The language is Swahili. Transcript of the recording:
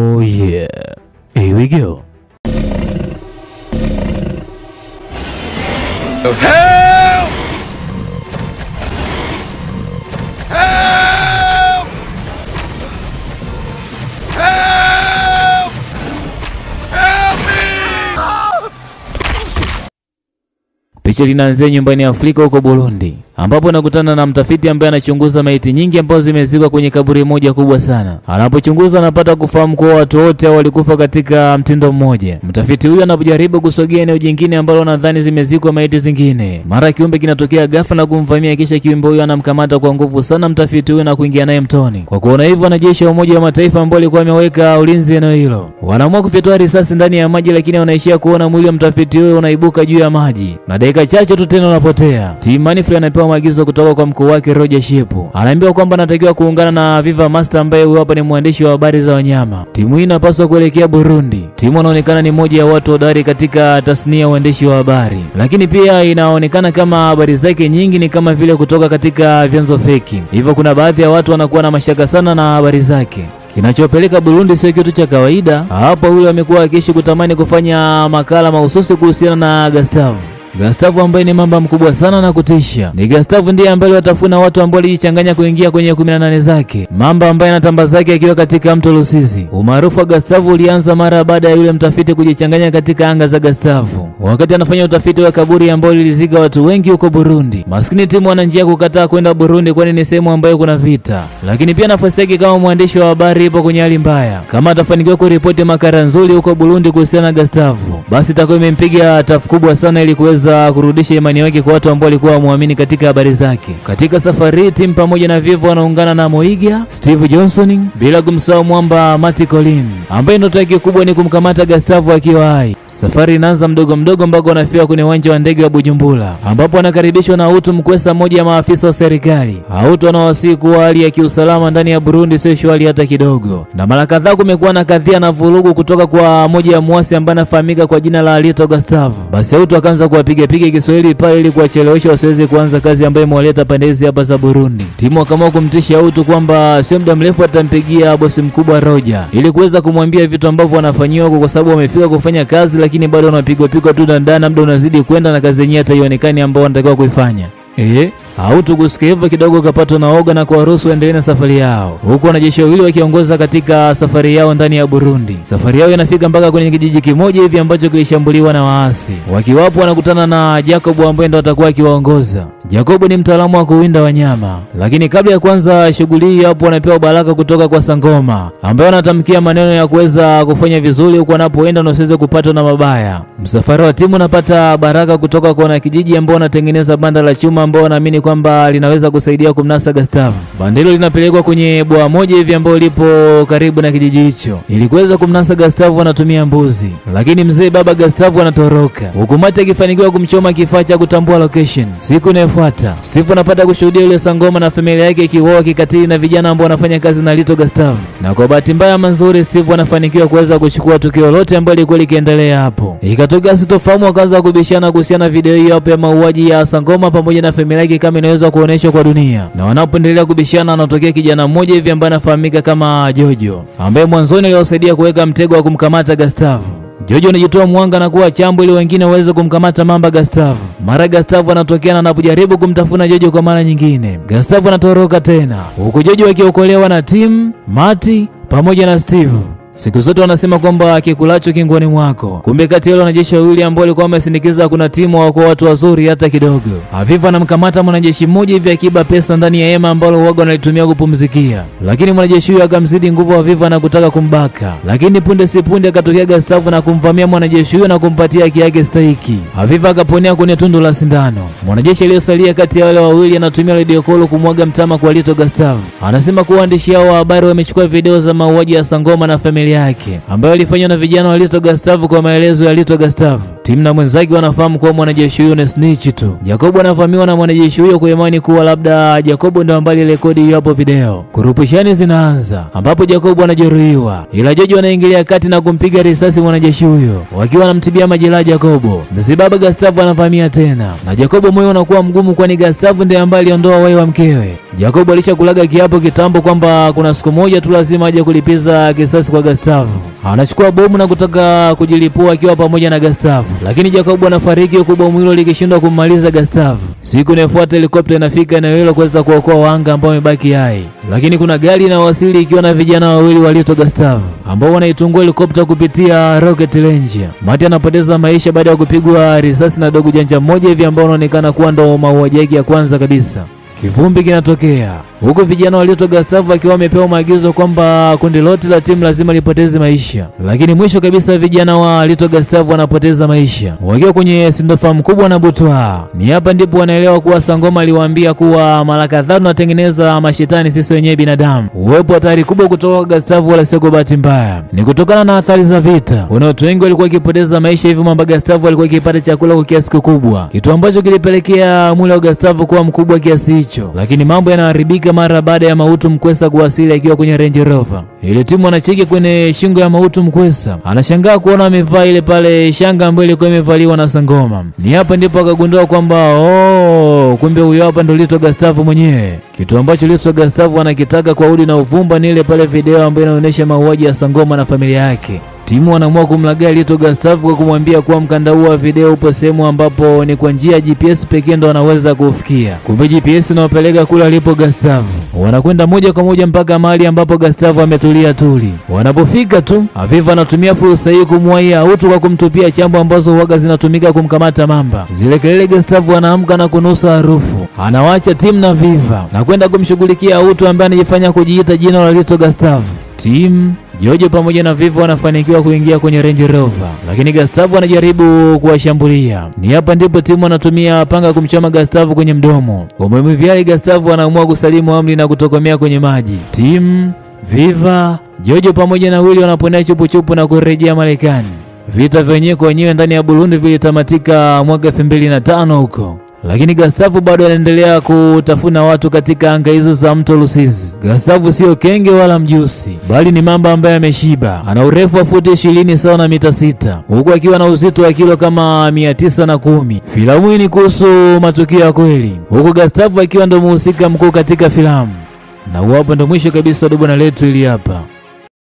Oh yeah, here we go. Help! Help! Help! Help me! Picha linaanzia nyumbani Afrika huko Burundi, ambapo nakutana na mtafiti ambaye anachunguza maiti nyingi ambazo zimezikwa kwenye kaburi moja kubwa sana. Anapochunguza anapata kufahamu kuwa watu wote walikufa katika mtindo mmoja. Mtafiti huyu anapojaribu kusogea eneo jingine ambalo anadhani zimezikwa maiti zingine, mara kiumbe kinatokea ghafla na kumvamia, kisha kiumbe huyu anamkamata kwa nguvu sana mtafiti huyu na kuingia naye mtoni. Kwa kuona hivyo, wanajeshi wa Umoja wa Mataifa ambao walikuwa wameweka ulinzi eneo hilo wanaamua kufyatua risasi ndani ya maji, lakini wanaishia kuona mwili wa mtafiti huyu unaibuka juu ya maji, na dakika chache tu tena unapotea. Team Manfred anapewa maagizo kutoka kwa mkuu wake Roger Shepu. Anaambiwa kwamba anatakiwa kuungana na Viva Master ambaye huyu hapa ni mwandishi wa habari za wanyama. Timu hii inapaswa kuelekea Burundi. Timu inaonekana ni moja ya watu hodari katika tasnia ya uandishi wa habari, lakini pia inaonekana kama habari zake nyingi ni kama vile kutoka katika vyanzo feki. Hivyo kuna baadhi ya watu wanakuwa na mashaka sana na habari zake. Kinachopeleka Burundi sio kitu cha kawaida. Hapo huyu amekuwa akiishi kutamani kufanya makala mahususi kuhusiana na Gustave. Gustave ambaye ni mamba mkubwa sana na kutisha. Ni Gustave ndiye ambaye watafuna watu ambao walijichanganya kuingia kwenye 18 zake. Mamba ambaye anatamba zake akiwa katika mto Rusizi. Umaarufu wa Gustave ulianza mara baada ya yule mtafiti kujichanganya katika anga za Gustave wakati anafanya utafiti wa kaburi ambao lilizika watu wengi huko Burundi. Maskini timu ana njia kukataa kwenda Burundi kwani ni sehemu ambayo kuna vita. Lakini pia nafasi yake kama mwandishi wa habari ipo kwenye hali mbaya. Kama atafanikiwa kuripoti makala nzuri huko Burundi kuhusiana na Gustave, basi itakuwa imempiga tafu kubwa sana ili kuweza kurudisha imani yake kwa watu ambao walikuwa muamini katika habari zake. Katika safari hii timu pamoja na Vivo wanaungana na Moiga, Steve Johnson, bila kumsahau mwamba Mati Colin ambaye ndoto yake kubwa ni kumkamata Gustave akiwa hai. Safari inaanza mdogo mdogo mpaka wanafika kwenye uwanja wa ndege wa Bujumbura, ambapo anakaribishwa na Autu Mkwesa, mmoja ya maafisa wa serikali. Autu anawasihi kuwa hali ya kiusalama ndani ya Burundi sio shwari hata kidogo, na mara kadhaa kumekuwa na kadhia na vurugu kutoka kwa mmoja ya muasi ambaye anafahamika kwa jina la Alito Gustave. Basi Autu akaanza kuwapiga Kiswahili pale ili kuwachelewesha wasiweze kuanza kazi ambayo imewaleta pande hizi hapa za Burundi. Timu akaamua kumtisha Autu kwamba sio muda mrefu atampigia bosi mkubwa Roger ili kuweza kumwambia vitu ambavyo wanafanyiwa kwa sababu wamefika kufanya kazi, lakini bado wanapigwa tu ndani, muda unazidi kwenda na kazi yenyewe haionekani ambao wanatakiwa kuifanya. Autu kusikia hivyo kidogo kapatwa na oga na kuwaruhusu endelee na safari yao, huku wanajeshi wawili wakiongoza katika safari yao ndani ya Burundi. Safari yao inafika mpaka kwenye kijiji kimoja hivi ambacho kilishambuliwa na waasi. Wakiwapo wanakutana na Jacob ambaye ndo atakuwa akiwaongoza. Jacob ni mtaalamu wa kuwinda wanyama, lakini kabla ya kwanza shughuli hii hapo wanapewa baraka kutoka kwa Sangoma ambaye anatamkia maneno ya kuweza kufanya vizuri huko wanapoenda na usiweze kupatwa na mabaya. Msafara wa timu unapata baraka kutoka kwa wanakijiji ambao wanatengeneza banda la chuma ambao wanaamini kwamba linaweza kusaidia kumnasa Gustave. Banda hilo linapelekwa kwenye bwawa moja hivi ambao lipo karibu na kijiji hicho. Ili kuweza kumnasa Gustave wanatumia mbuzi, lakini mzee baba Gustave anatoroka, huku Mati akifanikiwa kumchoma kifaa cha kutambua location. Siku inayofuata Steve anapata kushuhudia yule Sangoma na familia yake ikiuawa kikatili na vijana ambao wanafanya kazi na Alito Gustave, na kwa bahati mbaya manzuri Steve anafanikiwa kuweza kuchukua tukio lote ambalo lilikuwa likiendelea hapo. Ikatokea sitofahamu, akaanza kubishana kuhusiana video hiyo hapo ya mauaji ya Sangoma pamoja na familia yake kama inaweza kuoneshwa kwa dunia. Na wanapoendelea kubishana anatokea kijana mmoja hivi ambaye anafahamika kama Jojo, ambaye mwanzoni aliwasaidia kuweka mtego wa kumkamata Gustave. Jojo anajitoa mwanga na kuwa chambo ili wengine waweze kumkamata mamba Gustave. Mara Gustave anatokea na anapojaribu kumtafuna Jojo kwa mara nyingine, Gustave anatoroka tena, huku Jojo akiokolewa na timu Mati pamoja na Steve. Siku zote wanasema kwamba kikulacho kingoni mwako. Kumbe kati ya wanajeshi wawili ambao walikuwa wamesindikiza kuna timu wako watu wazuri hata kidogo. Aviva anamkamata mwanajeshi mmoja hivi akiba pesa ndani ya hema ambalo wago analitumia kupumzikia. Lakini mwanajeshi huyo akamzidi nguvu Aviva na kutaka kumbaka. Lakini punde si punde akatokea Gustave na kumvamia mwanajeshi huyo na kumpatia haki yake stahiki. Aviva akaponea kwenye tundu la sindano. Mwanajeshi aliyosalia kati ya wale wawili anatumia radio call kumwaga mtama kwa Alito Gustave. Anasema kuwa waandishi hao wa habari wamechukua video za mauaji ya Sangoma na familia yake ambayo ilifanywa na vijana wa Alito Gustave kwa maelezo ya Alito Gustave. Timu na mwenzake wanafahamu kuwa mwanajeshi huyo ni snitch tu. Jacob anavamiwa na mwanajeshi huyo kwa imani kuwa labda Jacob ndo ambaye rekodi hiyo hapo video. Kurupushani zinaanza ambapo Jacob anajeruhiwa, ila Jojo anaingilia kati na kumpiga risasi mwanajeshi huyo. Wakiwa wanamtibia majeraha Jacob, mzibaba Gustavo anavamia tena na Jacob moyo unakuwa mgumu, kwani Gustavo ndiye ambaye aliondoa uhai wa mkewe. Jacob alishakulaga kiapo kitambo kwamba kuna siku moja tu lazima aje kulipiza kisasi kwa Gustavo. Anachukua bomu na kutaka kujilipua akiwa pamoja na Gustavo, lakini Jacob anafariki huku bomu hilo likishindwa kummaliza Gustavo. Siku inayofuata helikopta inafika eneo hilo kuweza kuokoa wahanga ambao wamebaki hai, lakini kuna gari inawasili ikiwa na vijana wawili walioitwa Gustavo ambao wanaitungua helikopta kupitia rocket launcher. Mati anapoteza maisha baada ya kupigwa risasi na dogo janja mmoja hivi ambao unaonekana kuwa ndo mauaji yake ya kwanza kabisa. Kivumbi kinatokea huko, vijana waliotoka Gustavo akiwa wamepewa maagizo kwamba kundi lote la timu lazima lipoteze maisha, lakini mwisho kabisa vijana waliotoka Gustavo wanapoteza maisha wakiwa kwenye sintofahamu kubwa na butwa. Ni hapa ndipo wanaelewa kuwa Sangoma aliwaambia kuwa mara kadhaa tunatengeneza mashetani sisi wenyewe binadamu. Uwepo hatari kubwa kutoka Gustavo wala sio bahati mbaya, ni kutokana na athari za vita. Watu wengi walikuwa wakipoteza maisha, hivyo mamba Gustavo alikuwa akipata chakula kwa kiasi kikubwa, kitu ambacho kilipelekea mwili wa Gustavo kuwa mkubwa kiasi hicho. Lakini mambo yanaharibika mara baada ya Mautu Mkwesa kuwasili akiwa kwenye Range Rover. Ile timu anacheki kwenye shingo ya Mautu Mkwesa, anashangaa kuona amevaa ile pale shanga ambayo ilikuwa imevaliwa na Sangoma. Ni hapa ndipo akagundua kwamba kumbe huyo hapa ndo Lito Gustavo mwenyewe. Kitu ambacho Lito Gustavo anakitaka kwa udi na uvumba ni ile pale video ambayo inaonyesha mauaji ya Sangoma na familia yake. Timu wanaamua kumlagai Lito Gustavo kwa kumwambia kuwa mkanda huo wa video upo sehemu ambapo ni kwa njia ya GPS pekee ndo anaweza kufikia. Kumbe GPS inawapeleka kule alipo Gustavo. Wanakwenda moja kwa moja mpaka mahali ambapo Gustavo ametulia tuli. Wanapofika tu, Aviva anatumia fursa hii kumwaia Autu kwa kumtupia chambo ambazo huaga zinatumika kumkamata mamba. Zile kelele Gustavo anaamka na kunusa harufu. Anawaacha timu na Viva na kwenda kumshughulikia Autu ambaye anajifanya kujiita jina la Lito Gustavo. Timu Jojo pamoja na Viva wanafanikiwa kuingia kwenye Range Rover, lakini Gustavo anajaribu kuwashambulia. Ni hapa ndipo timu anatumia panga kumchoma Gustavo kwenye mdomo. Umemviai Gustavo anaamua kusalimu amri na kutokomea kwenye maji. Timu Viva, Jojo pamoja na Willy wanaponea chupu na kurejea Marekani. Vita vyenyewe kwa wenyewe ndani ya Burundi vilitamatika mwaka 2005 huko. Lakini Gustavo bado anaendelea kutafuna watu katika anga hizo za mto Rusizi. Gustavo sio kenge wala mjusi, bali ni mamba ambaye ameshiba. Ana urefu wa futi 20 sawa na mita 6, huku akiwa na uzito wa kilo kama 910. Filamu hii ni kuhusu matukio ya kweli, huku Gustavo akiwa ndo mhusika mkuu katika filamu. Na hapo ndo mwisho kabisa wa dobo na letu ili hapa.